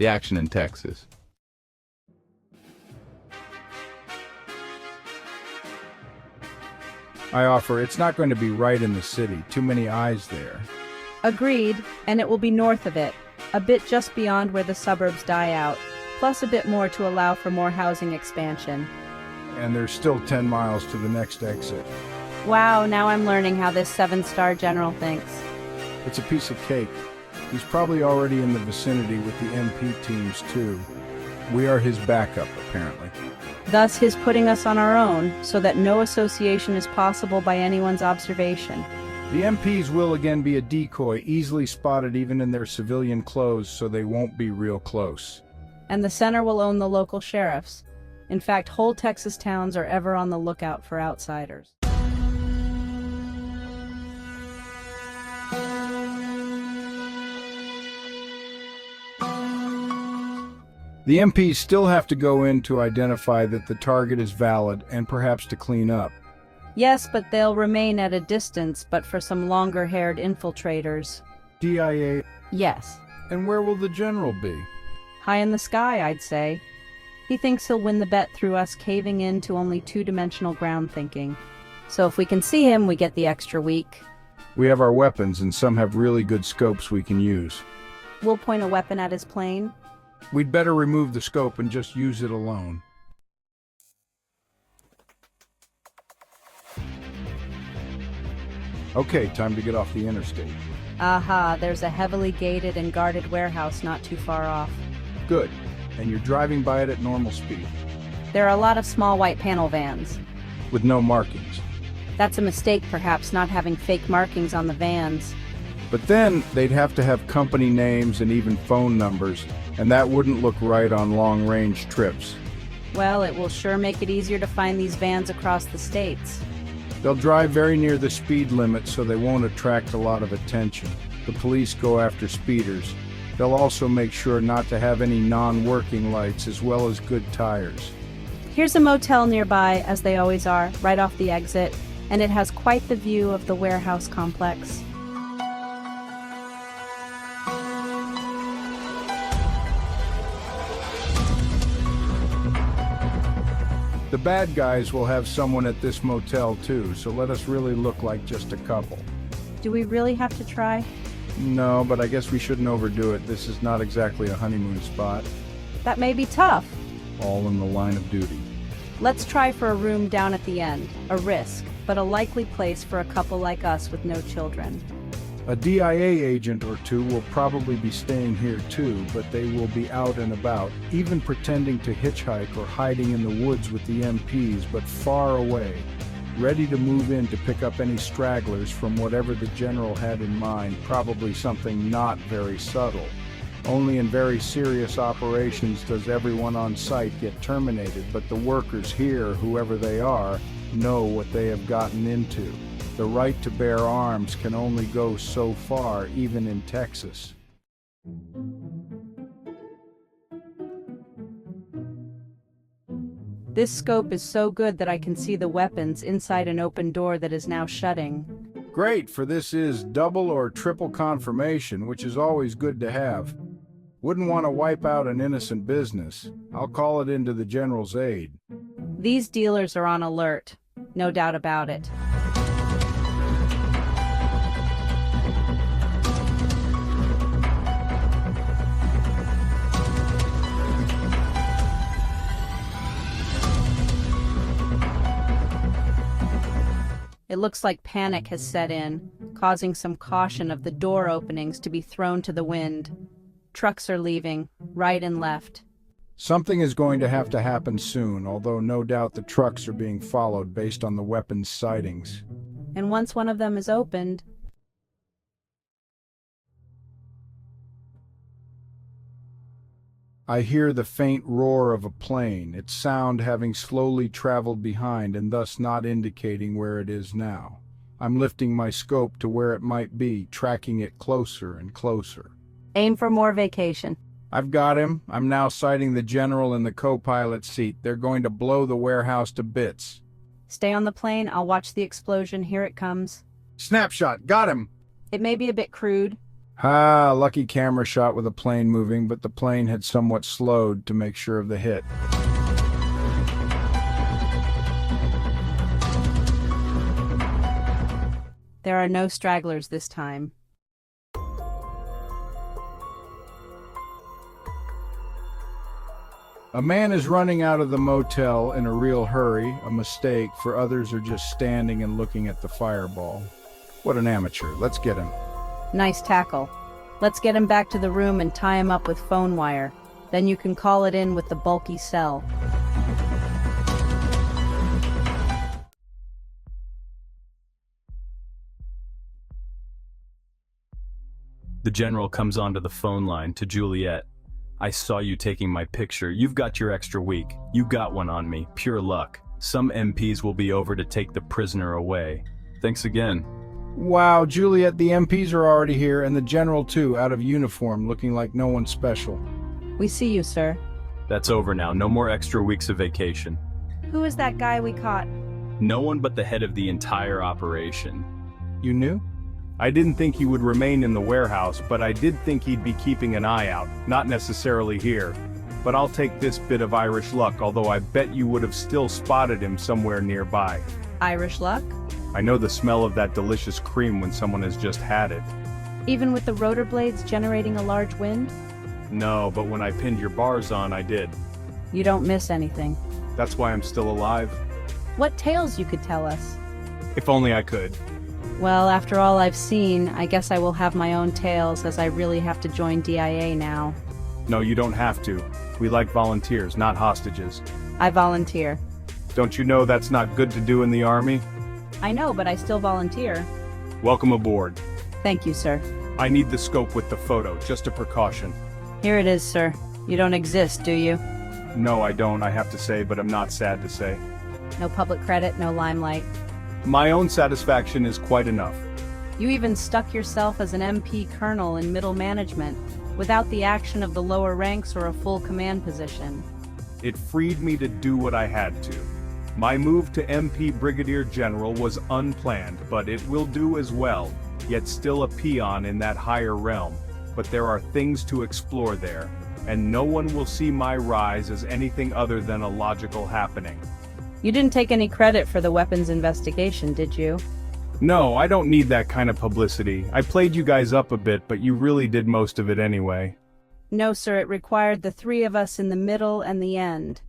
the action in Texas. I offer it's not going to be right in the city. Too many eyes there. Agreed, and it will be north of it, a bit just beyond where the suburbs die out, plus a bit more to allow for more housing expansion. And there's still 10 miles to the next exit. Wow, now I'm learning how this 7-star general thinks. It's a piece of cake. He's probably already in the vicinity with the MP teams too. We are his backup, apparently. Thus his putting us on our own, so that no association is possible by anyone's observation. The MPs will again be a decoy, easily spotted even in their civilian clothes, so they won't be real close. And the center will own the local sheriffs. In fact, whole Texas towns are ever on the lookout for outsiders. The MPs still have to go in to identify that the target is valid and perhaps to clean up. Yes, but they'll remain at a distance, but for some longer-haired infiltrators. DIA. Yes. And where will the general be? High in the sky, I'd say. He thinks he'll win the bet through us caving in to only two-dimensional ground thinking. So if we can see him, we get the extra week. We have our weapons, and some have really good scopes we can use. We'll point a weapon at his plane. We'd better remove the scope and just use it alone. Okay, time to get off the interstate. Aha, there's a heavily gated and guarded warehouse not too far off. Good. And you're driving by it at normal speed. There are a lot of small white panel vans. With no markings. That's a mistake, perhaps, not having fake markings on the vans. But then they'd have to have company names and even phone numbers, and that wouldn't look right on long-range trips. Well, it will sure make it easier to find these vans across the states. They'll drive very near the speed limit, so they won't attract a lot of attention. The police go after speeders. They'll also make sure not to have any non-working lights, as well as good tires. Here's a motel nearby, as they always are, right off the exit, and it has quite the view of the warehouse complex. The bad guys will have someone at this motel too, so let us really look like just a couple. Do we really have to try? No, but I guess we shouldn't overdo it. This is not exactly a honeymoon spot. That may be tough. All in the line of duty. Let's try for a room down at the end. A risk, but a likely place for a couple like us with no children. A DIA agent or two will probably be staying here too, but they will be out and about, even pretending to hitchhike or hiding in the woods with the MPs, but far away, ready to move in to pick up any stragglers from whatever the general had in mind, probably something not very subtle. Only in very serious operations does everyone on site get terminated, but the workers here, whoever they are, know what they have gotten into. The right to bear arms can only go so far, even in Texas. This scope is so good that I can see the weapons inside an open door that is now shutting. Great, for this is double or triple confirmation, which is always good to have. Wouldn't want to wipe out an innocent business. I'll call it into the general's aid. These dealers are on alert, no doubt about it. It looks like panic has set in, causing some caution of the door openings to be thrown to the wind. Trucks are leaving, right and left. Something is going to have to happen soon, although no doubt the trucks are being followed based on the weapons sightings. And once one of them is opened, I hear the faint roar of a plane, its sound having slowly traveled behind and thus not indicating where it is now. I'm lifting my scope to where it might be, tracking it closer and closer. aim for more vacation. I've got him. I'm now sighting the general in the co-pilot seat. They're going to blow the warehouse to bits. Stay on the plane, I'll watch the explosion, here it comes. Snapshot, got him! It may be a bit crude, Ha, lucky camera shot with a plane moving, but the plane had somewhat slowed to make sure of the hit. There are no stragglers this time. A man is running out of the motel in a real hurry, a mistake, for others are just standing and looking at the fireball. What an amateur. Let's get him. Nice tackle. Let's get him back to the room and tie him up with phone wire. Then you can call it in with the bulky cell. The general comes onto the phone line to Juliet. I saw you taking my picture. You've got your extra week. You got one on me. Pure luck. Some MPs will be over to take the prisoner away. Thanks again. Wow, Juliet, the MPs are already here, and the general too, out of uniform, looking like no one special. We see you, sir. That's over now. No more extra weeks of vacation. Who is that guy we caught? No one but the head of the entire operation. You knew? I didn't think he would remain in the warehouse, but I did think he'd be keeping an eye out, not necessarily here. But I'll take this bit of Irish luck, although I bet you would have still spotted him somewhere nearby. Irish luck? I know the smell of that delicious cream when someone has just had it. Even with the rotor blades generating a large wind? No, but when I pinned your bars on, I did. You don't miss anything. That's why I'm still alive. What tales you could tell us? If only I could. Well, after all I've seen, I guess I will have my own tales, as I really have to join DIA now. No, you don't have to. We like volunteers, not hostages. I volunteer. Don't you know that's not good to do in the Army? I know, but I still volunteer. Welcome aboard. Thank you, sir. I need the scope with the photo, just a precaution. Here it is, sir. You don't exist, do you? No, I don't, I have to say, but I'm not sad to say. No public credit, no limelight. My own satisfaction is quite enough. You even stuck yourself as an MP colonel in middle management, without the action of the lower ranks or a full command position. It freed me to do what I had to. My move to MP Brigadier General was unplanned, but it will do as well, yet still a peon in that higher realm. But there are things to explore there, and no one will see my rise as anything other than a logical happening. You didn't take any credit for the weapons investigation, did you? No, I don't need that kind of publicity. I played you guys up a bit, but you really did most of it anyway. No, sir, it required the three of us in the middle and the end.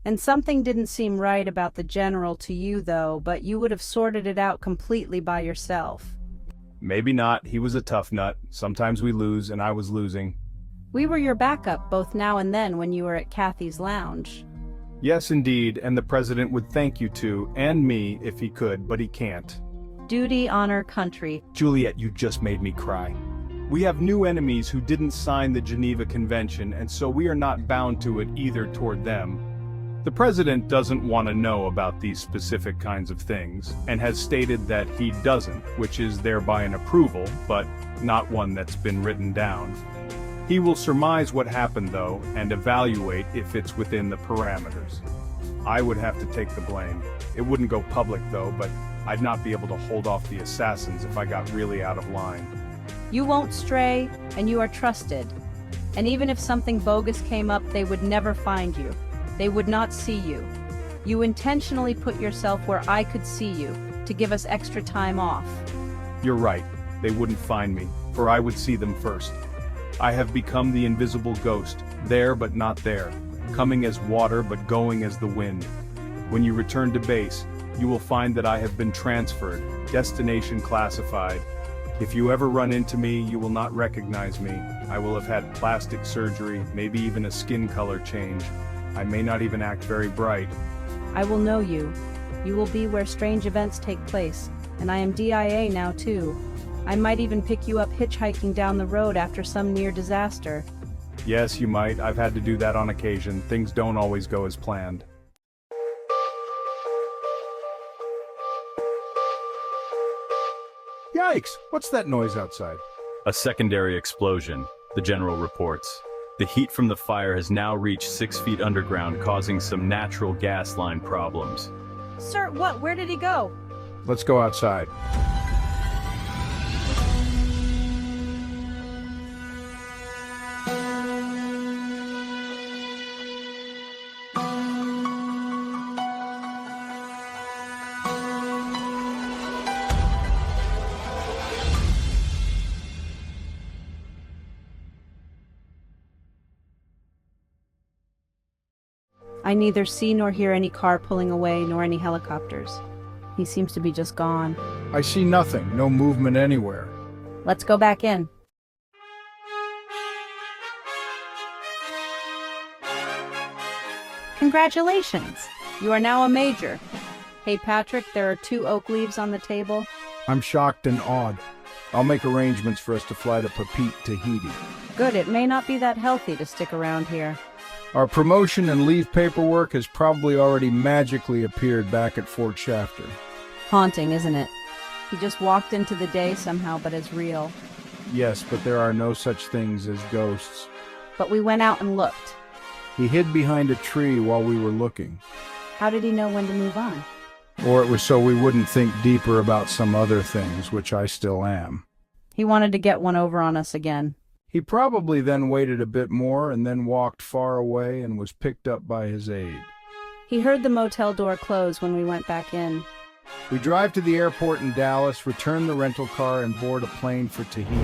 And something didn't seem right about the general to you, though, but you would have sorted it out completely by yourself. Maybe not. He was a tough nut. Sometimes we lose, and I was losing. We were your backup both now and then when you were at Kathy's lounge. Yes, indeed, and the president would thank you too, and me, if he could, but he can't. Duty, honor, country. Juliet, you just made me cry. We have new enemies who didn't sign the Geneva Convention, and so we are not bound to it either toward them. The president doesn't want to know about these specific kinds of things, and has stated that he doesn't, which is thereby an approval, but not one that's been written down. He will surmise what happened, though, and evaluate if it's within the parameters. I would have to take the blame. It wouldn't go public, though, but I'd not be able to hold off the assassins if I got really out of line. You won't stray, and you are trusted. And even if something bogus came up, they would never find you. They would not see you. You intentionally put yourself where I could see you, to give us extra time off. You're right. They wouldn't find me, for I would see them first. I have become the invisible ghost, there but not there, coming as water but going as the wind. When you return to base, you will find that I have been transferred, destination classified. If you ever run into me, you will not recognize me. I will have had plastic surgery, maybe even a skin color change. I may not even act very bright. I will know you. You will be where strange events take place, and I am DIA now too. I might even pick you up hitchhiking down the road after some near disaster. Yes, you might. I've had to do that on occasion. Things don't always go as planned. Yikes! What's that noise outside? A secondary explosion, the general reports. The heat from the fire has now reached 6 feet underground, causing some natural gas line problems. Sir, what? Where did he go? Let's go outside. I neither see nor hear any car pulling away nor any helicopters. He seems to be just gone. I see nothing, no movement anywhere. Let's go back in. Congratulations! You are now a major. Hey Patrick, there are 2 oak leaves on the table. I'm shocked and awed. I'll make arrangements for us to fly to Papeete, Tahiti. Good, it may not be that healthy to stick around here. Our promotion and leave paperwork has probably already magically appeared back at Fort Shafter. Haunting, isn't it? He just walked into the day somehow, but is real. Yes, but there are no such things as ghosts. But we went out and looked. He hid behind a tree while we were looking. How did he know when to move on? Or it was so we wouldn't think deeper about some other things, which I still am. He wanted to get one over on us again. He probably then waited a bit more and then walked far away and was picked up by his aide. He heard the motel door close when we went back in. We drive to the airport in Dallas, return the rental car, and board a plane for Tahiti.